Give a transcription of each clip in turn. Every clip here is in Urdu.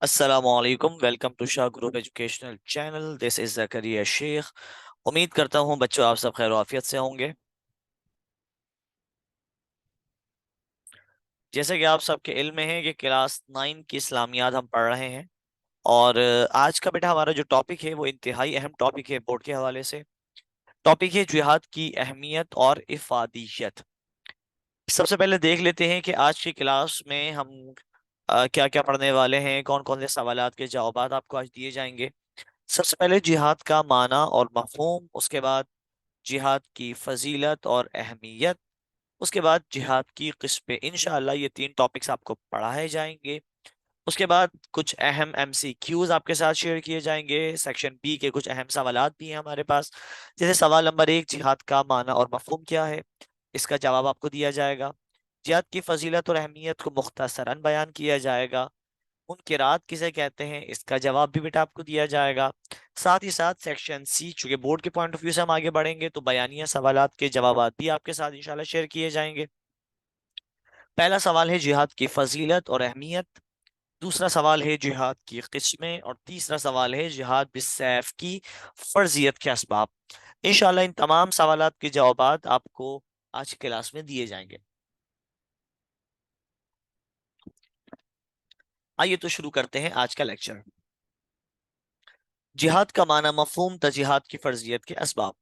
السلام علیکم، welcome to Shah group educational channel. This is Zakaria Sheikh. امید کرتا ہوں بچوں آپ سب خیر و عافیت سے ہوں گے. جیسے کہ آپ سب کے علم میں ہے کہ کلاس 9 کی اسلامیات ہم پڑھ رہے ہیں. اور آج کا بیٹا ہمارا جو ٹاپک ہے وہ انتہائی اہم ٹاپک ہے بورڈ کے حوالے سے. ٹاپک ہے جہاد کی اہمیت اور افادیت. سب سے پہلے دیکھ لیتے ہیں کہ آج کی کلاس میں ہم کیا کیا پڑھنے والے ہیں، کون کون سے سوالات کے جوابات آپ کو آج دیے جائیں گے. سب سے پہلے جہاد کا معنی اور مفہوم، اس کے بعد جہاد کی فضیلت اور اہمیت، اس کے بعد جہاد کی قسمیں. انشاءاللہ یہ 3 ٹاپکس آپ کو پڑھائے جائیں گے. اس کے بعد کچھ اہم ایم سی کیوز آپ کے ساتھ شیئر کیے جائیں گے. سیکشن بی کے کچھ اہم سوالات بھی ہیں ہمارے پاس. جیسے سوال نمبر 1، جہاد کا معنی اور مفہوم کیا ہے؟ اس کا جواب آپ کو دیا جائے گا. جہاد کی فضیلت اور اہمیت کو مختصراً بیان کیا جائے گا. منکرات کسے کہتے ہیں؟ اس کا جواب بھی بیٹا آپ کو دیا جائے گا. ساتھ ہی ساتھ سیکشن سی، چونکہ بورڈ کے پوائنٹ آف ویو سے ہم آگے بڑھیں گے تو بیانیہ سوالات کے جوابات بھی آپ کے ساتھ انشاءاللہ شیئر کیے جائیں گے. پہلا سوال ہے جہاد کی فضیلت اور اہمیت. دوسرا سوال ہے جہاد کی قسمیں. اور تیسرا سوال ہے جہاد بالسیف کی فرضیت کے اسباب. انشاءاللہ ان تمام سوالات کے جوابات آپ کو آج کی کلاس میں دیے جائیں گے. آئیے تو شروع کرتے ہیں آج کا لیکچر. جہاد کا معنی، مفہوم تا جہاد کی فرضیت کے اسباب.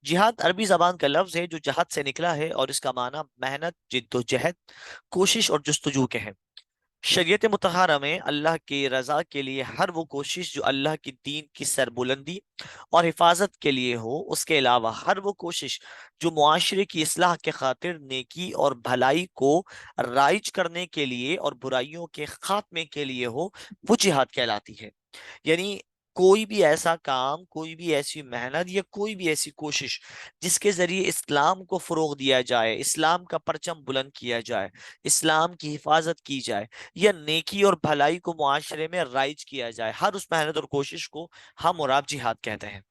جہاد عربی زبان کا لفظ ہے جو جہاد سے نکلا ہے، اور اس کا معنی محنت، جد و جہد، کوشش اور جستجو کے ہیں. شریعت مطہرہ میں اللہ کی رضا کے لیے ہر وہ کوشش جو اللہ کی دین کی سربلندی اور حفاظت کے لیے ہو، اس کے علاوہ ہر وہ کوشش جو معاشرے کی اصلاح کے خاطر نیکی اور بھلائی کو رائج کرنے کے لیے اور برائیوں کے خاتمے کے لیے ہو، وہ جہاد کہلاتی ہے. یعنی کوئی بھی ایسا کام، کوئی بھی ایسی محنت یا کوئی بھی ایسی کوشش جس کے ذریعے اسلام کو فروغ دیا جائے، اسلام کا پرچم بلند کیا جائے، اسلام کی حفاظت کی جائے، یا نیکی اور بھلائی کو معاشرے میں رائج کیا جائے، ہر اس محنت اور کوشش کو ہم اور آپ جہاد کہتے ہیں.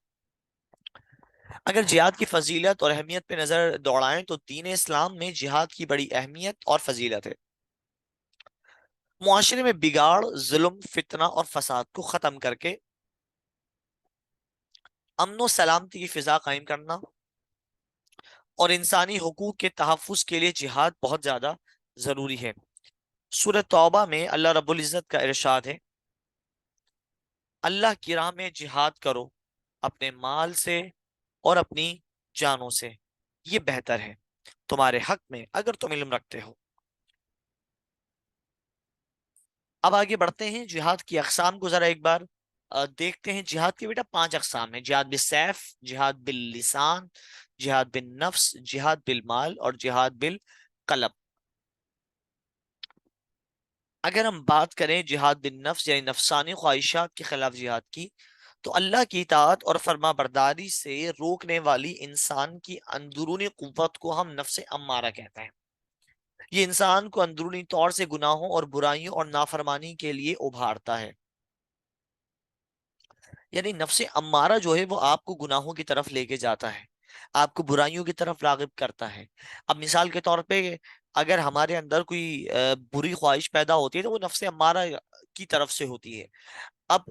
اگر جہاد کی فضیلت اور اہمیت پہ نظر دوڑائیں تو دین اسلام میں جہاد کی بڑی اہمیت اور فضیلت ہے. معاشرے میں بگاڑ، ظلم، فتنہ اور فساد کو ختم کر کے امن و سلامتی کی فضا قائم کرنا اور انسانی حقوق کے تحفظ کے لیے جہاد بہت زیادہ ضروری ہے. سورۃ توبہ میں اللہ رب العزت کا ارشاد ہے، اللہ کی راہ میں جہاد کرو اپنے مال سے اور اپنی جانوں سے، یہ بہتر ہے تمہارے حق میں اگر تم علم رکھتے ہو. اب آگے بڑھتے ہیں، جہاد کی اقسام کو ذرا ایک بار دیکھتے ہیں. جہاد کے بیٹا 5 اقسام ہیں: جہاد بالسیف، جہاد باللسان، جہاد بالنفس، جہاد بالمال اور جہاد بالقلب. اگر ہم بات کریں جہاد بالنفس یعنی نفسانی خواہشات کے خلاف جہاد کی، تو اللہ کی اطاعت اور فرما برداری سے روکنے والی انسان کی اندرونی قوت کو ہم نفس امارہ کہتے ہیں. یہ انسان کو اندرونی طور سے گناہوں اور برائیوں اور نافرمانی کے لیے ابھارتا ہے. یعنی نفس امارہ جو ہے وہ آپ کو گناہوں کی طرف لے کے جاتا ہے، آپ کو برائیوں کی طرف راغب کرتا ہے. اب مثال کے طور پہ اگر ہمارے اندر کوئی بری خواہش پیدا ہوتی ہے تو وہ نفس امارہ کی طرف سے ہوتی ہے. اب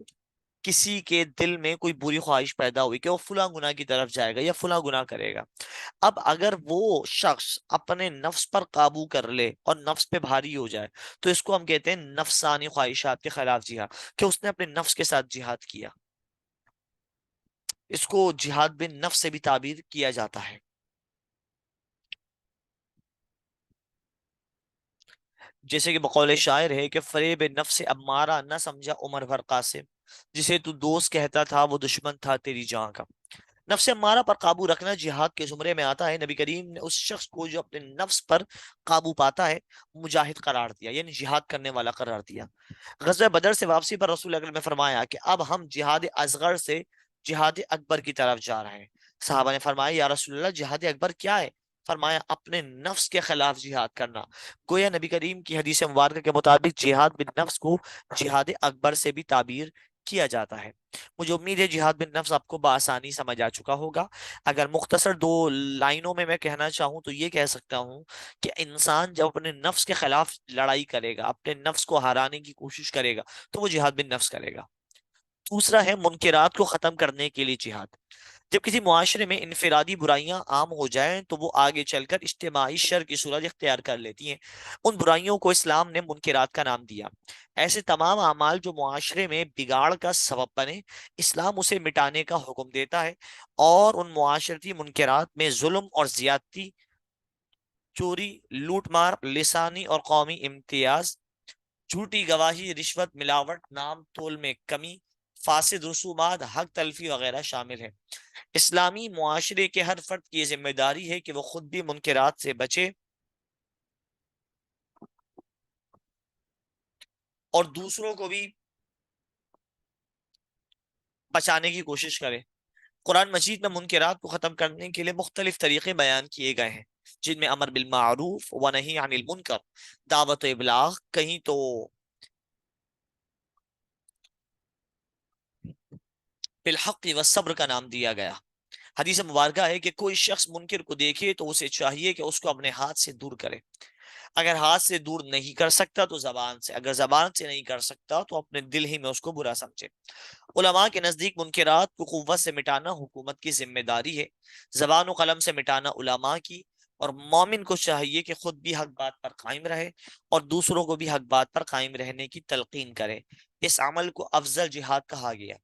کسی کے دل میں کوئی بری خواہش پیدا ہوئی کہ وہ فلاں گناہ کی طرف جائے گا یا فلاں گناہ کرے گا. اب اگر وہ شخص اپنے نفس پر قابو کر لے اور نفس پہ بھاری ہو جائے تو اس کو ہم کہتے ہیں نفسانی خواہشات کے خلاف جہاد، کہ اس نے اپنے نفس کے ساتھ جہاد کیا. اس کو جہاد بن نفس سے بھی تعبیر کیا جاتا ہے. جیسے کہ بقول شاعر ہے کہ فریب نفس امارہ نہ سمجھا عمر بھر قاسم، جسے تو دوست کہتا تھا وہ دشمن تھا تیری جان کا. نفس امارہ پر قابو رکھنا جہاد کے زمرے میں آتا ہے. نبی کریم نے اس شخص کو جو اپنے نفس پر قابو پاتا ہے مجاہد قرار دیا، یعنی جہاد کرنے والا قرار دیا. غزوہ بدر سے واپسی پر رسول اکرم نے فرمایا کہ اب ہم جہاد اصغر سے جہاد اکبر کی طرف جا رہے ہیں. صحابہ نے فرمایا یا رسول اللہ جہاد اکبر کیا ہے؟ فرمایا اپنے نفس کے خلاف جہاد کرنا. گویا نبی کریم کی حدیث مبارکہ کے مطابق جہاد بالنفس کو جہاد اکبر سے بھی تعبیر کیا جاتا ہے۔ مجھے امید ہے جہاد بن نفس آپ کو بآسانی سمجھ آ چکا ہوگا۔ اگر مختصر 2 لائنوں میں کہنا چاہوں تو یہ کہہ سکتا ہوں کہ انسان جب اپنے نفس کے خلاف لڑائی کرے گا، اپنے نفس کو ہرانے کی کوشش کرے گا، تو وہ جہاد بن نفس کرے گا۔ دوسرا ہے منکرات کو ختم کرنے کے لیے جہاد۔ جب کسی معاشرے میں انفرادی برائیاں عام ہو جائیں تو وہ آگے چل کر اجتماعی شر کی صورت اختیار کر لیتی ہیں۔ ان برائیوں کو اسلام نے منکرات کا نام دیا۔ ایسے تمام اعمال جو معاشرے میں بگاڑ کا سبب بنے، اسلام اسے مٹانے کا حکم دیتا ہے، اور ان معاشرتی منکرات میں ظلم اور زیادتی، چوری، لوٹ مار، لسانی اور قومی امتیاز، جھوٹی گواہی، رشوت، ملاوٹ، نام تول میں کمی، فاسد رسومات، حق تلفی وغیرہ شامل ہیں۔ اسلامی معاشرے کے ہر فرد کی یہ ذمہ داری ہے کہ وہ خود بھی منکرات سے بچے اور دوسروں کو بھی بچانے کی کوشش کرے۔ قرآن مجید میں منکرات کو ختم کرنے کے لیے مختلف طریقے بیان کیے گئے ہیں، جن میں امر بالمعروف و نہی عن المنکر، دعوت و ابلاغ، کہیں تو بالحق و صبر کا نام دیا گیا۔ حدیث مبارکہ ہے کہ کوئی شخص منکر کو دیکھے تو اسے چاہیے کہ اس کو اپنے ہاتھ سے دور کرے۔ اگر ہاتھ سے دور نہیں کر سکتا تو زبان سے، اگر زبان سے نہیں کر سکتا تو اپنے دل ہی میں اس کو برا سمجھے۔ علماء کے نزدیک منکرات کو قوت سے مٹانا حکومت کی ذمہ داری ہے، زبان و قلم سے مٹانا علماء کی، اور مومن کو چاہیے کہ خود بھی حق بات پر قائم رہے اور دوسروں کو بھی حق بات پر قائم رہنے کی تلقین کرے۔ اس عمل کو افضل جہاد کہا گیا۔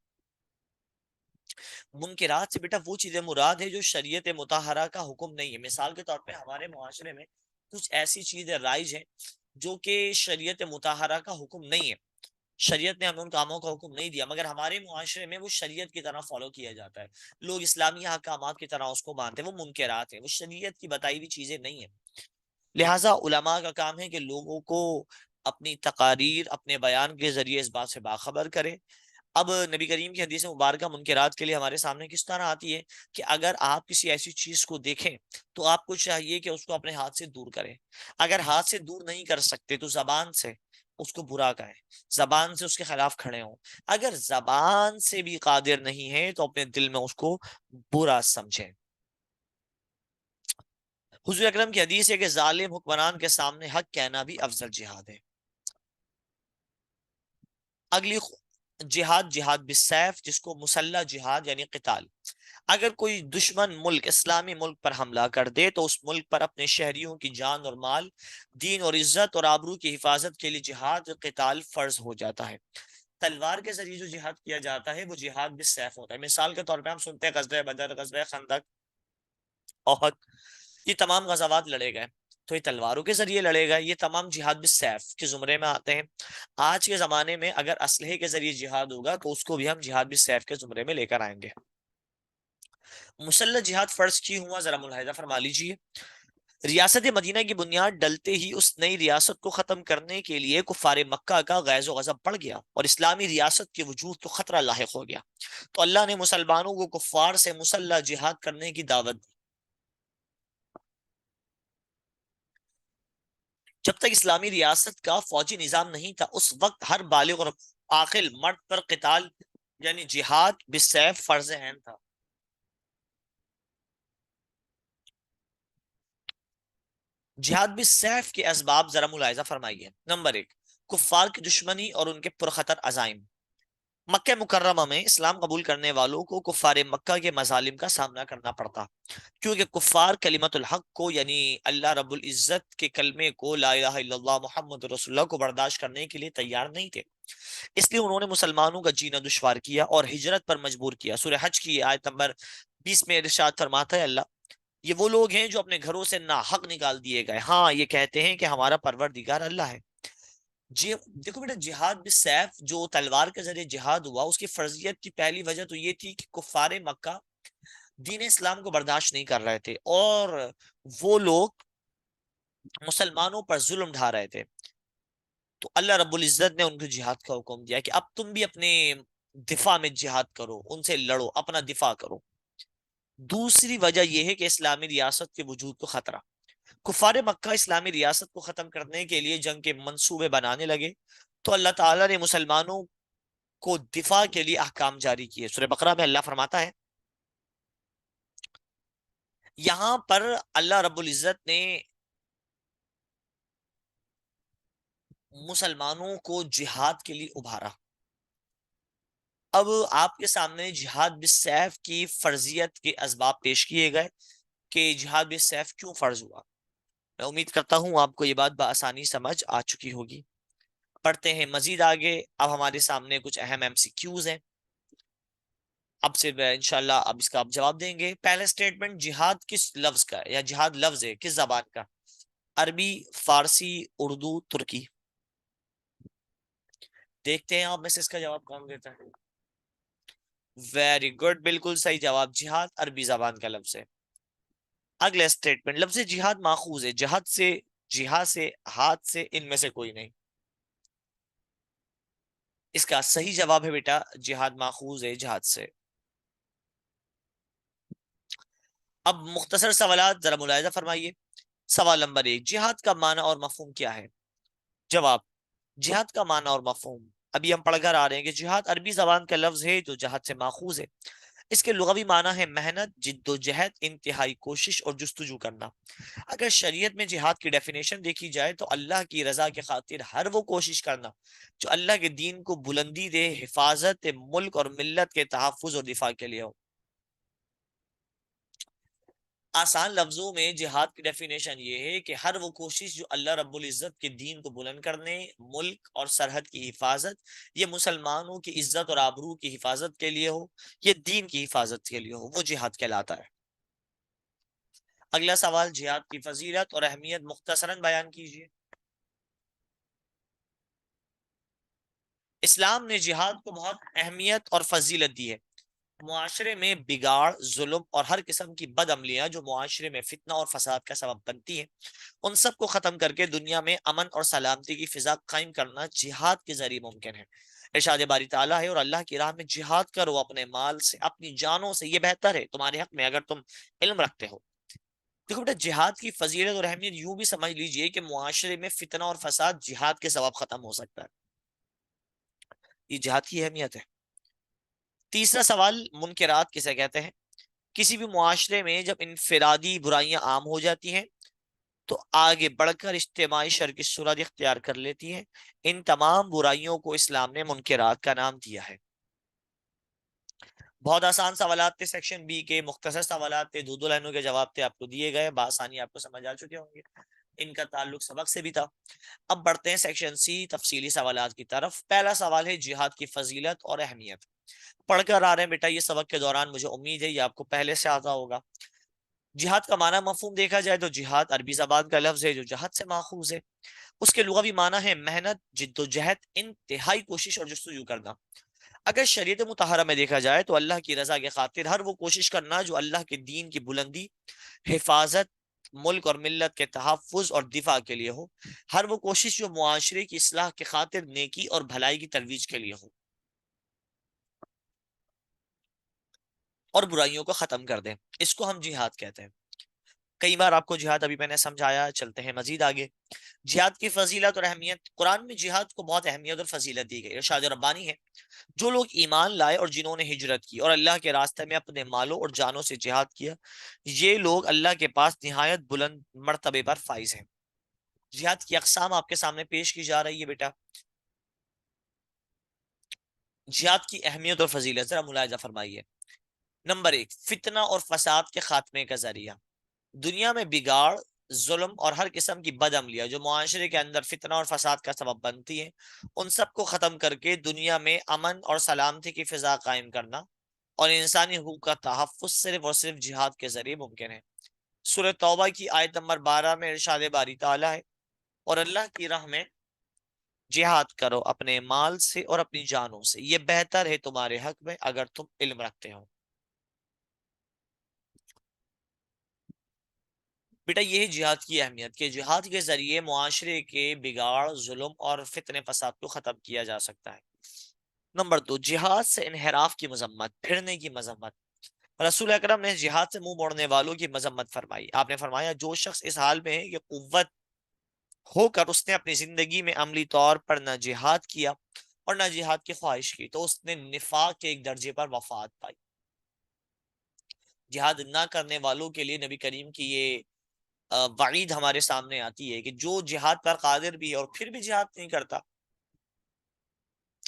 منکرات سے بیٹا وہ چیزیں مراد ہے جو شریعت مطہرہ کا حکم نہیں ہے۔ مثال کے طور پہ ہمارے معاشرے میں کچھ ایسی چیزیں رائج ہیں جو کہ شریعت مطہرہ کا حکم نہیں ہے، شریعت نے ہمیں ان کاموں کا حکم نہیں دیا، مگر ہمارے معاشرے میں وہ شریعت کی طرح فالو کیا جاتا ہے، لوگ اسلامی احکامات کی طرح اس کو مانتے ہیں۔ وہ منکرات ہیں، وہ شریعت کی بتائی ہوئی چیزیں نہیں ہیں۔ لہٰذا علماء کا کام ہے کہ لوگوں کو اپنی تقاریر، اپنے بیان کے ذریعے اس بات سے باخبر کرے۔ اب نبی کریم کی حدیث مبارکہ منکرات کے لیے ہمارے سامنے کس طرح آتی ہے کہ اگر آپ کسی ایسی چیز کو دیکھیں تو آپ کو چاہیے کہ اس کو اپنے ہاتھ سے دور کریں۔ اگر ہاتھ سے دور نہیں کر سکتے تو زبان سے اس کو برا کہیں، زبان سے اس کے خلاف کھڑے ہوں۔ اگر زبان سے بھی قادر نہیں ہے تو اپنے دل میں اس کو برا سمجھیں۔ حضور اکرم کی حدیث ہے کہ ظالم حکمران کے سامنے حق کہنا بھی افضل جہاد ہے۔ اگلی جہاد، جہاد بالسیف، جس کو مسلح جہاد یعنی قتال۔ اگر کوئی دشمن ملک اسلامی ملک پر حملہ کر دے تو اس ملک پر اپنے شہریوں کی جان اور مال، دین اور عزت اور آبرو کی حفاظت کے لیے جہاد قتال فرض ہو جاتا ہے۔ تلوار کے ذریعے جو جہاد کیا جاتا ہے وہ جہاد بالسیف ہوتا ہے۔ مثال کے طور پہ ہم سنتے ہیں غزوہ بدر، غزوہ خندق، احد، یہ تمام غزوات لڑے گئے تو یہ تلواروں کے ذریعے لڑے گئے، یہ تمام جہاد بالسیف کے زمرے میں آتے ہیں۔ آج کے زمانے میں اگر اسلحے کے ذریعے جہاد ہوگا تو اس کو بھی ہم جہاد بالسیف کے زمرے میں لے کر آئیں گے۔ مسلح جہاد فرض کی ہوا ذرا ملاحظہ فرما لیجیے۔ ریاست مدینہ کی بنیاد ڈلتے ہی اس نئی ریاست کو ختم کرنے کے لیے کفار مکہ کا غیظ و غضب بڑھ گیا اور اسلامی ریاست کے وجود کو خطرہ لاحق ہو گیا، تو اللہ نے مسلمانوں کو کفار سے مسلح جہاد کرنے کی دعوت دی۔ جب تک اسلامی ریاست کا فوجی نظام نہیں تھا اس وقت ہر بالغ اور عاقل مرد پر قتال یعنی جہاد بالسیف فرض عین تھا۔ جہاد بالسیف کے اسباب ذرا ملاحظہ فرمائیے۔ نمبر 1، کفار کی دشمنی اور ان کے پرخطر عزائم۔ مکہ مکرمہ میں اسلام قبول کرنے والوں کو کفار مکہ کے مظالم کا سامنا کرنا پڑتا، کیونکہ کفار کلمت الحق کو یعنی اللہ رب العزت کے کلمے کو، لا الہ الا اللہ محمد رسول اللہ کو برداشت کرنے کے لیے تیار نہیں تھے۔ اس لیے انہوں نے مسلمانوں کا جینا دشوار کیا اور ہجرت پر مجبور کیا۔ سورہ حج کی آیت نمبر 20 میں ارشاد فرماتا ہے اللہ، یہ وہ لوگ ہیں جو اپنے گھروں سے ناحق نکال دیے گئے، ہاں یہ کہتے ہیں کہ ہمارا پروردگار اللہ ہے۔ جی دیکھو بیٹا، جہاد بالسیف جو تلوار کے ذریعے جہاد ہوا، اس کی فرضیت کی پہلی وجہ تو یہ تھی کہ کفار مکہ دین اسلام کو برداشت نہیں کر رہے تھے اور وہ لوگ مسلمانوں پر ظلم ڈھا رہے تھے، تو اللہ رب العزت نے ان کو جہاد کا حکم دیا کہ اب تم بھی اپنے دفاع میں جہاد کرو، ان سے لڑو، اپنا دفاع کرو۔ دوسری وجہ یہ ہے کہ اسلامی ریاست کے وجود کو خطرہ، کفار مکہ اسلامی ریاست کو ختم کرنے کے لیے جنگ کے منصوبے بنانے لگے، تو اللہ تعالیٰ نے مسلمانوں کو دفاع کے لیے احکام جاری کیے. سورہ بقرہ میں اللہ فرماتا ہے، یہاں پر اللہ رب العزت نے مسلمانوں کو جہاد کے لیے ابھارا. اب آپ کے سامنے جہاد بالسیف کی فرضیت کے اسباب پیش کیے گئے کہ جہاد بالسیف کیوں فرض ہوا. میں امید کرتا ہوں آپ کو یہ بات بآسانی سمجھ آ چکی ہوگی. پڑھتے ہیں مزید آگے. اب ہمارے سامنے کچھ اہم ایم سی کیوز ہیں. اب سے انشاءاللہ اب اس کا آپ جواب دیں گے. پہلا سٹیٹمنٹ، جہاد کس لفظ کا ہے یا جہاد لفظ ہے کس زبان کا؟ عربی، فارسی، اردو، ترکی. دیکھتے ہیں آپ میں سے اس کا جواب کون دیتا ہے. ویری گڈ، بالکل صحیح جواب. جہاد عربی زبان کا لفظ ہے. اگلا سٹیٹمنٹ، لفظ جہاد ماخوذ ہے جہاد سے، جہاد سے، ہاتھ سے، ان میں سے کوئی نہیں. اس کا صحیح جواب ہے بیٹا جہاد ماخوذ ہے جہاد سے. اب مختصر سوالات ذرا ملاحظہ فرمائیے. سوال نمبر 1، جہاد کا معنی اور مفہوم کیا ہے؟ جواب، جہاد کا معنی اور مفہوم ابھی ہم پڑھ کر آ رہے ہیں کہ جہاد عربی زبان کا لفظ ہے جو جہاد سے ماخوذ ہے. اس کے لغوی معنی ہے محنت، جد و جہد، انتہائی کوشش اور جستجو کرنا. اگر شریعت میں جہاد کی ڈیفینیشن دیکھی جائے تو اللہ کی رضا کے خاطر ہر وہ کوشش کرنا جو اللہ کے دین کو بلندی دے، حفاظت ملک اور ملت کے تحفظ اور دفاع کے لیے ہو. آسان لفظوں میں جہاد کی ڈیفینیشن یہ ہے کہ ہر وہ کوشش جو اللہ رب العزت کے دین کو بلند کرنے، ملک اور سرحد کی حفاظت، یہ مسلمانوں کی عزت اور آبرو کی حفاظت کے لیے ہو، یہ دین کی حفاظت کے لیے ہو، وہ جہاد کہلاتا ہے. اگلا سوال، جہاد کی فضیلت اور اہمیت مختصراً بیان کیجیے. اسلام نے جہاد کو بہت اہمیت اور فضیلت دی ہے. معاشرے میں بگاڑ، ظلم اور ہر قسم کی بد عملیاں جو معاشرے میں فتنہ اور فساد کا سبب بنتی ہیں، ان سب کو ختم کر کے دنیا میں امن اور سلامتی کی فضا قائم کرنا جہاد کے ذریعے ممکن ہے. ارشاد باری تعالیٰ ہے، اور اللہ کی راہ میں جہاد کرو اپنے مال سے، اپنی جانوں سے، یہ بہتر ہے تمہارے حق میں اگر تم علم رکھتے ہو. دیکھو بیٹا، جہاد کی فضیلت اور اہمیت یوں بھی سمجھ لیجئے کہ معاشرے میں فتنہ اور فساد جہاد کے سبب ختم ہو سکتا ہے. یہ جہاد کی اہمیت ہے. تیسرا سوال، منکرات کسے کہتے ہیں؟ کسی بھی معاشرے میں جب انفرادی برائیاں عام ہو جاتی ہیں تو آگے بڑھ کر اجتماعی شر کی صورت اختیار کر لیتی ہیں. ان تمام برائیوں کو اسلام نے منکرات کا نام دیا ہے. بہت آسان سوالات تھے، سیکشن بی کے مختصر سوالات تھے، دو دو لائنوں کے جواب تھے، آپ کو دیے گئے، بآسانی آپ کو سمجھ آ چکے ہوں گے. ان کا تعلق سبق سے بھی تھا. اب بڑھتے ہیں سیکشن سی، تفصیلی سوالات کی طرف. پہلا سوال ہے جہاد کی فضیلت اور اہمیت. پڑھ کر آ رہے ہیں بیٹا یہ سبق کے دوران، مجھے امید ہے یہ آپ کو پہلے سے آتا ہوگا. جہاد کا معنی مفہوم دیکھا جائے تو جہاد عربی زبان کا لفظ ہے جو جہاد سے ماخوذ ہے. اس کے لغوی معنی ہے محنت، جد و جہد، انتہائی کوشش اور جستجو کرنا. اگر شریعت مطہرہ میں دیکھا جائے تو اللہ کی رضا کے خاطر ہر وہ کوشش کرنا جو اللہ کے دین کی بلندی، حفاظت، ملک اور ملت کے تحفظ اور دفاع کے لیے ہو. ہر وہ کوشش جو معاشرے کی اصلاح کے خاطر نیکی اور بھلائی کی ترویج کے لیے ہو اور برائیوں کو ختم کر دیں، اس کو ہم جہاد کہتے ہیں. کئی بار آپ کو جہاد ابھی میں نے سمجھایا. چلتے ہیں مزید آگے. جہاد کی فضیلت اور اہمیت. قرآن میں جہاد کو بہت اہمیت اور فضیلت دی گئی. ارشاد ربانی ہے، جو لوگ ایمان لائے اور جنہوں نے ہجرت کی اور اللہ کے راستے میں اپنے مالوں اور جانوں سے جہاد کیا، یہ لوگ اللہ کے پاس نہایت بلند مرتبے پر فائز ہیں. جہاد کی اقسام آپ کے سامنے پیش کی جا رہی ہے بیٹا. جہاد کی اہمیت اور فضیلت ذرا ملاحظہ فرمائیے. نمبر 1، فتنہ اور فساد کے خاتمے کا ذریعہ. دنیا میں بگاڑ، ظلم اور ہر قسم کی بد عملیاں جو معاشرے کے اندر فتنہ اور فساد کا سبب بنتی ہیں، ان سب کو ختم کر کے دنیا میں امن اور سلامتی کی فضا قائم کرنا اور انسانی حقوق کا تحفظ صرف اور صرف جہاد کے ذریعے ممکن ہے. سورہ توبہ کی آیت نمبر 12 میں ارشاد باری تعالیٰ ہے، اور اللہ کی راہ میں جہاد کرو اپنے مال سے اور اپنی جانوں سے، یہ بہتر ہے تمہارے حق میں اگر تم علم رکھتے ہو. بیٹا یہ ہے جہاد کی اہمیت کہ جہاد کے ذریعے معاشرے کے بگاڑ، ظلم اور فتنے فساد کو ختم کیا جا سکتا ہے. نمبر 2، جہاد سے انحراف کی مذمت، پھرنے کی مذمت. رسول اکرم نے جہاد سے منہ موڑنے والوں کی مذمت فرمائی. آپ نے فرمایا، جو شخص اس حال میں ہے کہ قوت ہو کر اس نے اپنی زندگی میں عملی طور پر نہ جہاد کیا اور نہ جہاد کی خواہش کی، تو اس نے نفاق کے ایک درجے پر وفات پائی۔ جہاد نہ کرنے والوں کے لیے نبی کریم کی یہ وعید ہمارے سامنے آتی ہے کہ جو جہاد پر قادر بھی ہے اور پھر بھی جہاد نہیں کرتا،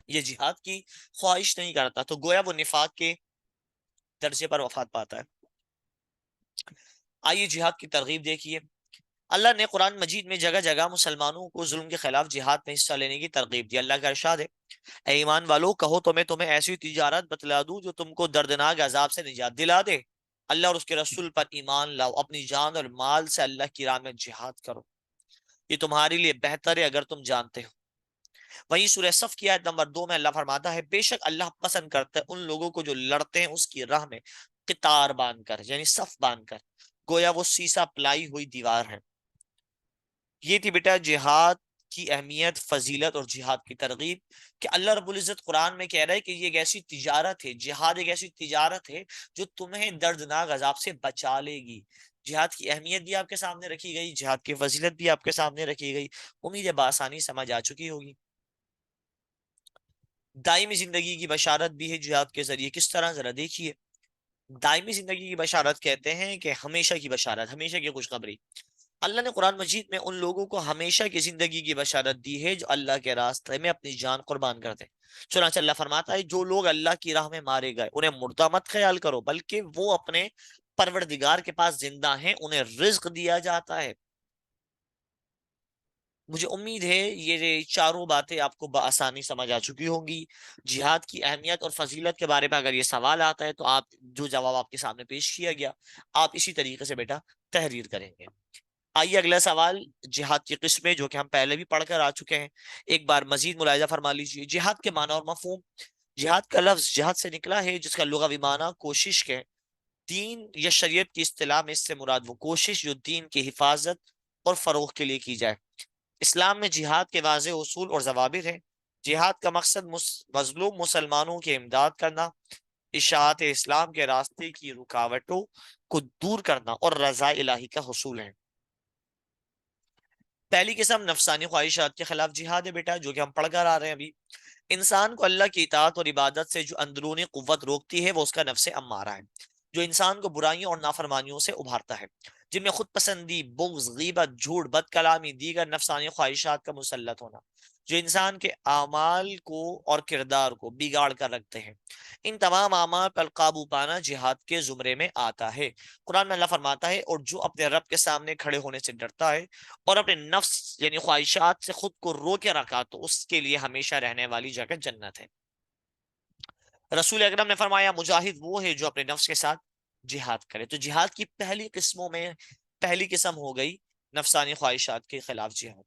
یہ جہاد کی خواہش نہیں کرتا، تو گویا وہ نفاق کے درجے پر وفات پاتا ہے۔ آئیے جہاد کی ترغیب دیکھیے۔ اللہ نے قرآن مجید میں جگہ جگہ مسلمانوں کو ظلم کے خلاف جہاد میں حصہ لینے کی ترغیب دی۔ اللہ کا ارشاد ہے، اے ایمان والو کہو تو میں تمہیں ایسی تجارت بتلا دوں جو تم کو دردناک عذاب سے نجات دلا دے۔ اللہ اور اس کے رسول پر ایمان لاؤ، اپنی جان اور مال سے اللہ کی راہ میں جہاد کرو، یہ تمہارے لیے بہتر ہے اگر تم جانتے ہو۔ وہیں سورہ صف کی آیت نمبر 2 میں اللہ فرماتا ہے، بے شک اللہ پسند کرتا ہے ان لوگوں کو جو لڑتے ہیں اس کی راہ میں قطار باندھ کر، یعنی صف باندھ کر، گویا وہ سیسا پلائی ہوئی دیوار ہے۔ یہ تھی بیٹا جہاد کی اہمیت، فضیلت اور جہاد کی ترغیب، کہ اللہ رب العزت قرآن میں کہہ رہا ہے کہ یہ ایک ایسی تجارت ہے، جہاد ایک ایسی تجارت ہے جو تمہیں دردناک عذاب سے بچا لے گی۔ جہاد کی اہمیت بھی آپ کے سامنے رکھی گئی، جہاد کی فضیلت بھی آپ کے سامنے رکھی گئی، امید ہے بآسانی سمجھ آ چکی ہوگی۔ دائمی زندگی کی بشارت بھی ہے جہاد کے ذریعے، کس طرح ذرا دیکھیے۔ دائمی زندگی کی بشارت کہتے ہیں کہ ہمیشہ کی بشارت، ہمیشہ کی خوشخبری۔ اللہ نے قرآن مجید میں ان لوگوں کو ہمیشہ کی زندگی کی بشارت دی ہے جو اللہ کے راستے میں اپنی جان قربان کرتے ہیں۔ چنانچہ اللہ فرماتا ہے، جو لوگ اللہ کی راہ میں مارے گئے انہیں مردہ مت خیال کرو، بلکہ وہ اپنے پروردگار کے پاس زندہ ہیں، انہیں رزق دیا جاتا ہے۔ مجھے امید ہے یہ چاروں باتیں آپ کو بآسانی سمجھ آ چکی ہوں گی۔ جہاد کی اہمیت اور فضیلت کے بارے میں اگر یہ سوال آتا ہے تو آپ جو جواب آپ کے سامنے پیش کیا گیا، آپ اسی طریقے سے بیٹا تحریر کریں گے۔ آئیے اگلا سوال، جہاد کی قسمیں جو کہ ہم پہلے بھی پڑھ کر آ چکے ہیں، ایک بار مزید ملاحظہ فرما لیجیے۔ جہاد کے معنی اور مفہوم۔ جہاد کا لفظ جہاد سے نکلا ہے، جس کا لغوی معنی کوشش کے، دین یا شریعت کی اصطلاح میں اس سے مراد وہ کوشش جو دین کی حفاظت اور فروغ کے لیے کی جائے۔ اسلام میں جہاد کے واضح اصول اور ضوابط ہیں۔ جہاد کا مقصد مظلوم مسلمانوں کی امداد کرنا، اشاعت اسلام کے راستے کی رکاوٹوں کو دور کرنا اور رضا الہی کا حصول ہے۔ پہلی قسم نفسانی خواہشات کے خلاف جہاد ہے بیٹا، جو کہ ہم پڑھ کر آ رہے ہیں ابھی۔ انسان کو اللہ کی اطاعت اور عبادت سے جو اندرونی قوت روکتی ہے وہ اس کا نفس امارہ ہے، جو انسان کو برائیوں اور نافرمانیوں سے ابھارتا ہے، جن میں خود پسندی، بغض، غیبت، جھوٹ، بد کلامی، دیگر نفسانی خواہشات کا مسلط ہونا، جو انسان کے اعمال کو اور کردار کو بگاڑ کر رکھتے ہیں۔ ان تمام اعمال پر قابو پانا جہاد کے زمرے میں آتا ہے۔ قرآن میں اللہ فرماتا ہے، اور جو اپنے رب کے سامنے کھڑے ہونے سے ڈرتا ہے اور اپنے نفس یعنی خواہشات سے خود کو رو کے رکھا تو اس کے لیے ہمیشہ رہنے والی جگہ جنت ہے۔ رسول اکرم نے فرمایا، مجاہد وہ ہے جو اپنے نفس کے ساتھ جہاد کرے۔ تو جہاد کی پہلی قسموں میں پہلی قسم ہو گئی نفسانی خواہشات کے خلاف جہاد۔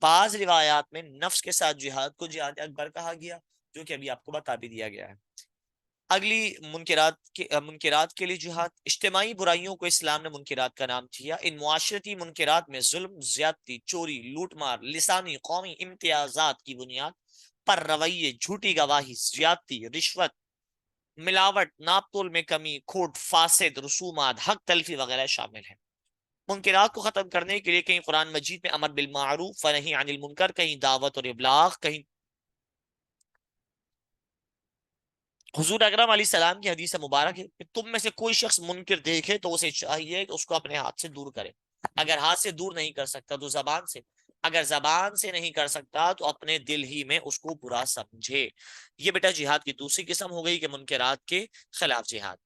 بعض روایات میں نفس کے ساتھ جہاد کو جہاد اکبر کہا گیا، جو کہ ابھی آپ کو بتا بھی دیا گیا ہے۔ اگلی منکرات کے لیے جہاد۔ اجتماعی برائیوں کو اسلام نے منکرات کا نام دیا۔ ان معاشرتی منکرات میں ظلم، زیادتی، چوری، لوٹ مار، لسانی قومی امتیازات کی بنیاد پر رویے، جھوٹی گواہی، زیادتی، رشوت، ملاوٹ، ناپ تول میں کمی، کھوٹ، فاسد رسومات، حق تلفی وغیرہ شامل ہیں۔ منکرات کو ختم کرنے کے لیے کہیں قرآن مجید میں امر بالمعروف و نہی عن المنکر، کہیں دعوت اور ابلاغ، کہیں حضور اکرم علیہ السلام کی حدیث مبارک ہے کہ تم میں سے کوئی شخص منکر دیکھے تو اسے چاہیے کہ اس کو اپنے ہاتھ سے دور کرے، اگر ہاتھ سے دور نہیں کر سکتا تو زبان سے، اگر زبان سے نہیں کر سکتا تو اپنے دل ہی میں اس کو برا سمجھے۔ یہ بیٹا جہاد کی دوسری قسم ہو گئی کہ منکرات کے خلاف جہاد۔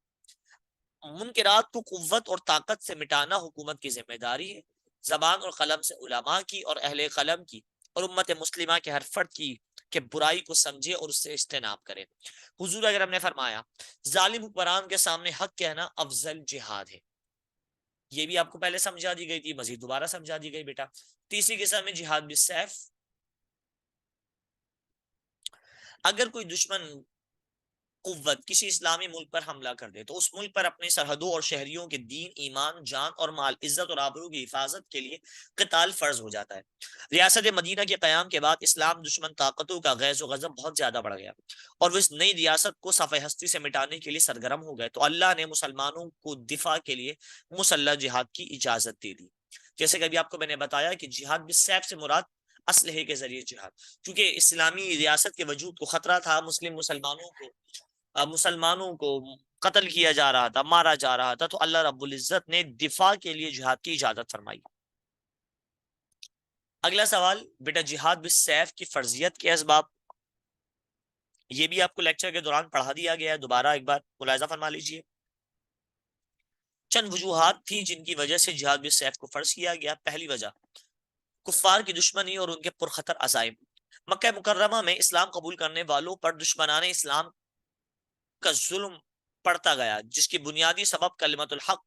منکرات کو قوت اور طاقت سے مٹانا حکومت کی ذمہ داری ہے، زبان اور قلم سے علماء کی اور اہل قلم کی اور امت مسلمہ کے ہر فرد کی کہ برائی کو سمجھے اور اس سے اجتناب کرے۔ حضور اکرم نے فرمایا، ظالم حکمران کے سامنے حق کہنا افضل جہاد ہے۔ یہ بھی آپ کو پہلے سمجھا دی گئی تھی، مزید دوبارہ سمجھا دی گئی بیٹا۔ تیسری قسم میں جہاد بالسیف۔ اگر کوئی دشمن قوت کسی اسلامی ملک پر حملہ کر دے تو اس ملک پر اپنے سرحدوں اور شہریوں کے دین، ایمان، جان اور مال، عزت اور آبرو کی حفاظت کے لیے قتال فرض ہو جاتا ہے۔ ریاست مدینہ کے قیام کے بعد اسلام دشمن طاقتوں کا غیظ و غضب بہت زیادہ بڑھ گیا اور وہ اس نئی ریاست کو صفحہ ہستی سے مٹانے کے لیے سرگرم ہو گئے، تو اللہ نے مسلمانوں کو دفاع کے لیے مسلح جہاد کی اجازت دے دی۔ جیسے کہ ابھی آپ کو میں نے بتایا کہ جہاد بالسیف سے مراد اسلحے کے ذریعے جہاد، کیونکہ اسلامی ریاست کے وجود کو خطرہ تھا، مسلمانوں کو قتل کیا جا رہا تھا، مارا جا رہا تھا، تو اللہ رب العزت نے دفاع کے لیے جہاد کی اجازت فرمائی۔ اگلا سوال بیٹا، جہاد بالسیف کی فرضیت کے اسباب، یہ بھی آپ کو لیکچر کے دوران پڑھا دیا گیا ہے، دوبارہ ایک بار ملاحظہ فرما لیجئے۔ چند وجوہات تھی جن کی وجہ سے جہاد بالسیف کو فرض کیا گیا۔ پہلی وجہ، کفار کی دشمنی اور ان کے پرخطر عزائم۔ مکہ مکرمہ میں اسلام قبول کرنے والوں پر دشمنان اسلام کا ظلم پڑتا گیا، جس کی بنیادی سبب کلمت الحق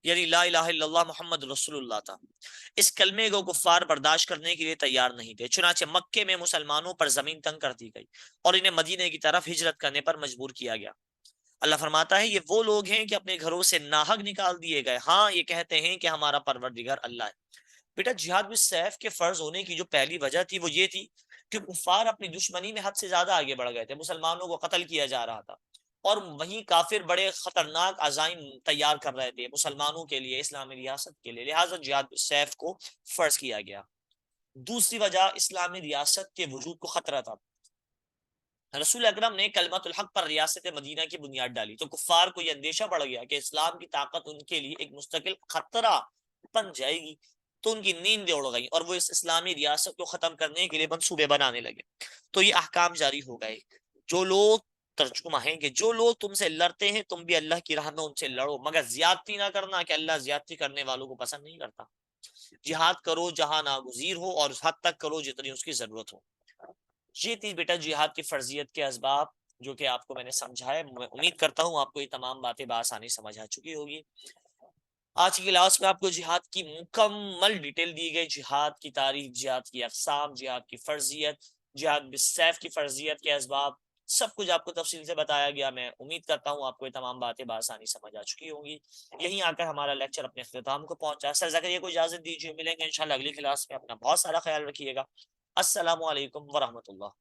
یعنی لا الہ الا اللہ محمد رسول اللہ تھا۔ اس کلمے کو کفار برداشت کرنے کے لیے تیار نہیں تھے، چنانچہ مکے میں مسلمانوں پر زمین تنگ کر دی گئی اور انہیں مدینے کی طرف ہجرت کرنے پر مجبور کیا گیا۔ اللہ فرماتا ہے یہ وہ لوگ ہیں کہ اپنے گھروں سے ناحق نکال دیے گئے، ہاں یہ کہتے ہیں کہ ہمارا پروردگار اللہ ہے۔ بیٹا جہاد بالسیف کے فرض ہونے کی جو پہلی وجہ تھی وہ یہ تھی کہ کفار اپنی دشمنی میں حد سے زیادہ آگے بڑھ گئے تھے، مسلمانوں کو قتل کیا جا رہا تھا، اور وہیں کافر بڑے خطرناک عزائم تیار کر رہے تھے مسلمانوں کے لیے، اسلامی ریاست کے لیے، لہٰذا جہاد بالسیف کو فرض کیا گیا۔ دوسری وجہ، اسلامی ریاست کے وجود کو خطرہ تھا۔ رسول اکرم نے کلمت الحق پر ریاست مدینہ کی بنیاد ڈالی تو کفار کو یہ اندیشہ بڑھ گیا کہ اسلام کی طاقت ان کے لیے ایک مستقل خطرہ بن جائے گی، تو ان کی نیندیں اڑ گئیں اور وہ اس اسلامی ریاست کو ختم کرنے کے لیے منصوبے بنانے لگے۔ تو یہ احکام جاری ہو گئے، جو لوگ، ترجمہ ہے کہ جو لوگ تم سے لڑتے ہیں تم بھی اللہ کی راہ میں ان سے لڑو، مگر زیادتی نہ کرنا کہ اللہ زیادتی کرنے والوں کو پسند نہیں کرتا۔ جہاد کرو جہاں ناگزیر ہو، اور اس حد تک کرو جتنی اس کی ضرورت ہو۔ یہ تھی بیٹا جہاد کی فرضیت کے اسباب جو کہ آپ کو میں نے سمجھایا۔ میں امید کرتا ہوں آپ کو یہ تمام باتیں بآسانی سمجھ آ چکی ہوگی۔ آج کی کلاس میں آپ کو جہاد کی مکمل ڈیٹیل دی گئی، جہاد کی تاریخ، جہاد کی اقسام، جہاد کی فرضیت، جہاد بالسیف کی فرضیت کے اسباب، سب کچھ آپ کو تفصیل سے بتایا گیا۔ میں امید کرتا ہوں آپ کو یہ تمام باتیں بآسانی سمجھ آ چکی ہوں گی۔ یہیں آ کر ہمارا لیکچر اپنے اختتام کو پہنچا۔ سر زکریا کو اجازت دیجیے، ملیں گے انشاءاللہ اگلی کلاس میں۔ اپنا بہت سارا خیال رکھیے گا۔ السلام علیکم ورحمۃ اللہ۔